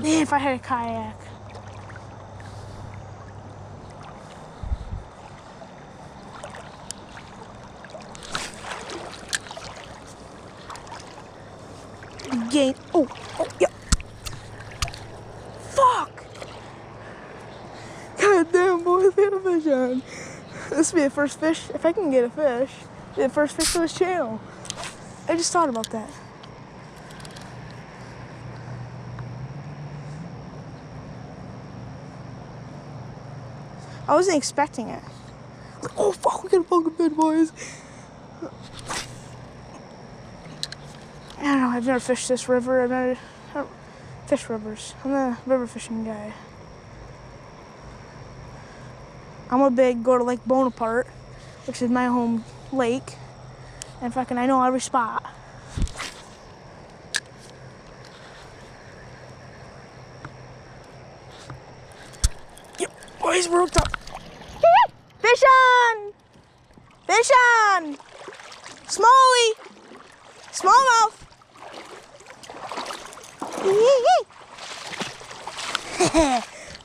Man, if I had a kayak. Game. Oh, yeah. Fuck. God damn, boys, we had a fish on. This will be the first fish, if I can get a fish, be the first fish for this channel. I just thought about that. I wasn't expecting it. Oh fuck, we got a fucking fish, boys. I don't know, I've never fished this river. I don't fish rivers. I'm a river fishing guy. I'm a big go to Lake Bonaparte, which is my home lake. And fucking I know every spot. Yep, boys, we're hooked up. Fish on! Fish on! Smallie! Smallmouth!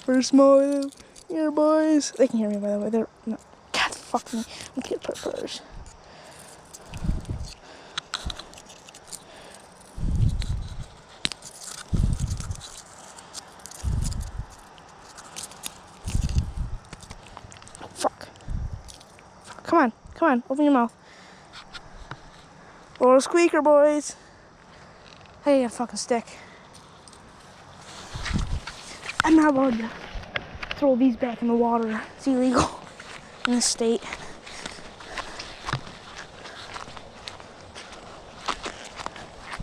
We're smallie. Here, boys. They can hear me, by the way. They're no. God, fuck me. I'm cute purpers. Fuck. Come on, open your mouth. Little squeaker, boys. Hey, a fucking stick. I'm not allowed to throw these back in the water. It's illegal in this state.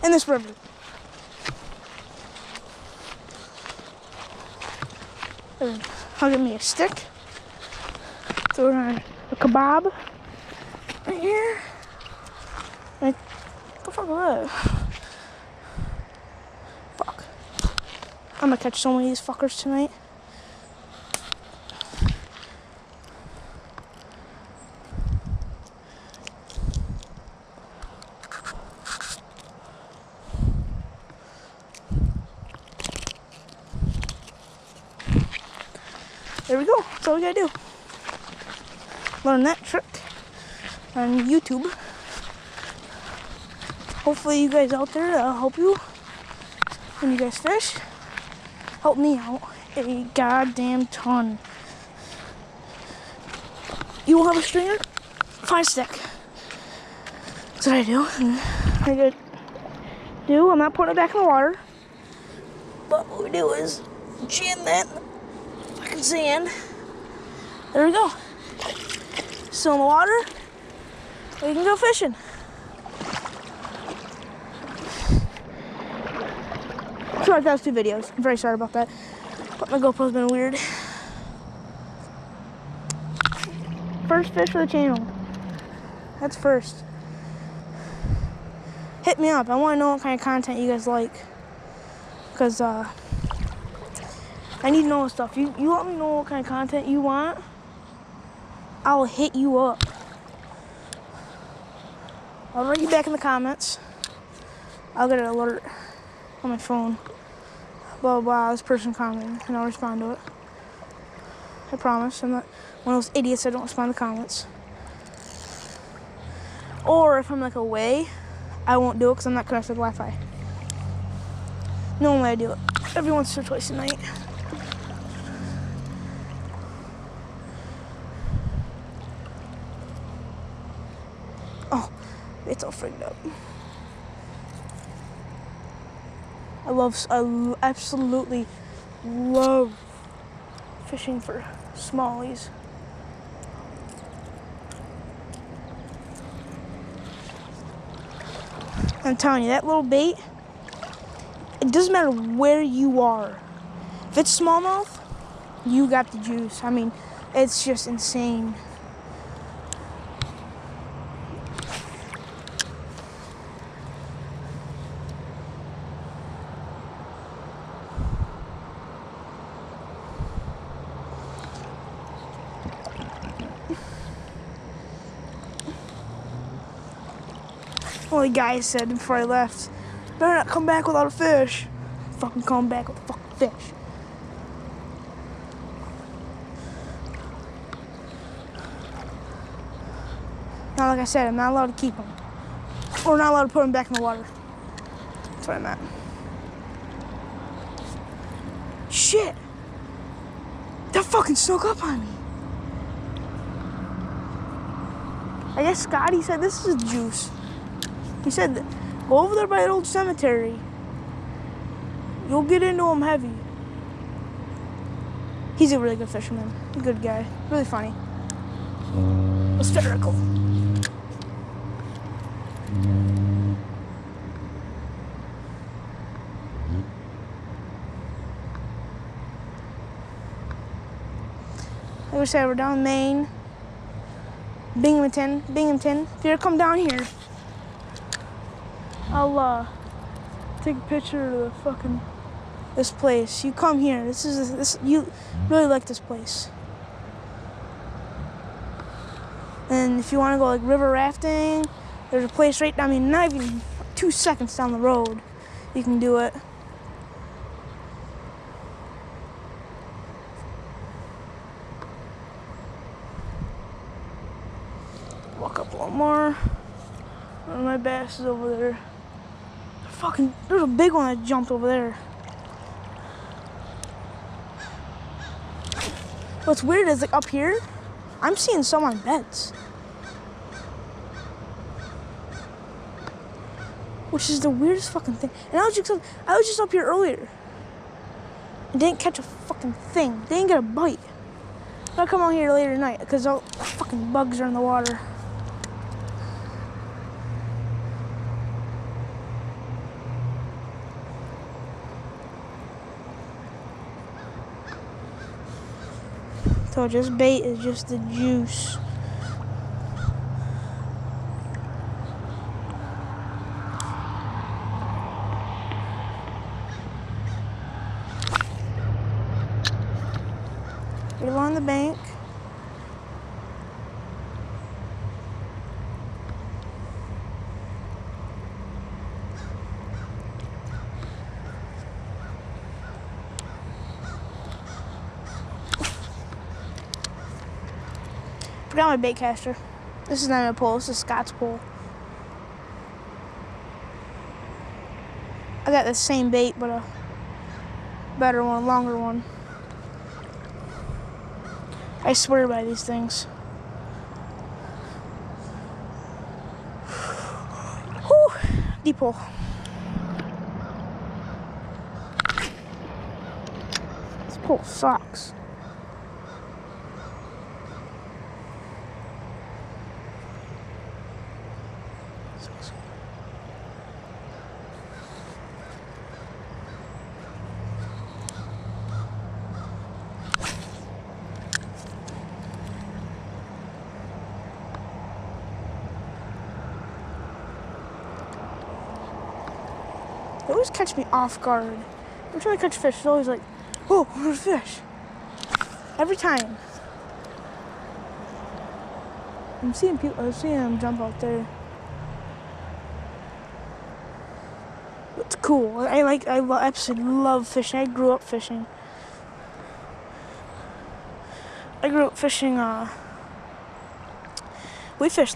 In this river. I'll give me a stick. Throw it on a kebab. Right here. Right. What the fuck was that? Fuck. I'm gonna catch so many of these fuckers tonight. There we go. That's all we gotta do. Learn that trick on YouTube. Hopefully you guys out there, that'll help you when you guys fish. Help me out a goddamn ton. You will have a stringer? Find a stick. That's what I do. I'm not putting it back in the water. But what we do is jam that fucking sand. There we go. Still in the water. We can go fishing. Sorry, that was 2 videos. I'm very sorry about that. But my GoPro's been weird. First fish for the channel. That's first. Hit me up. I want to know what kind of content you guys like. Because, I need to know stuff. You let me know what kind of content you want. I'll hit you up. I'll write you back in the comments. I'll get an alert on my phone. Blah, blah, blah, this person commented, and I'll respond to it. I promise. I'm not one of those idiots that don't respond to comments. Or if I'm like away, I won't do it because I'm not connected to Wi-Fi. Normally I do it every once or twice a night. Oh, it's all frigged up. I absolutely love fishing for smallies. I'm telling you, that little bait, it doesn't matter where you are. If it's smallmouth, you got the juice. I mean, it's just insane. Well, the guy said before I left, better not come back without a fish. Fucking come back with a fucking fish. Now, like I said, I'm not allowed to keep them. Or not allowed to put them back in the water. That's what I meant. Shit! That fucking snuck up on me. I guess Scotty said this is juice. He said, go over there by that old cemetery. You'll get into him heavy. He's a really good fisherman. A good guy. Really funny. Hysterical. Like I said, we're down in Maine. Binghamton. If you ever come down here, I'll take a picture of the this place. You come here. You really like this place. And if you want to go like river rafting, there's a place right. I mean, not even 2 seconds down the road, you can do it. Walk up a little more. One of my bass is over there. There's a big one that jumped over there. What's weird is like up here, I'm seeing some on beds. Which is the weirdest fucking thing. And I was just up here earlier. I didn't catch a fucking thing. Didn't get a bite. I'll come out here later tonight because all the fucking bugs are in the water. So just bait is just the juice. Get along the bank. Forgot my bait caster. This is not a pole, this is Scott's pole. I got the same bait, but a better one, longer one. I swear by these things. Whew, deep hole. This pole sucks. They always catch me off guard. Every time I catch fish, it's always like, oh, there's a fish. Every time. I'm seeing them jump out there. It's cool. I absolutely love fishing. I grew up fishing. We fished like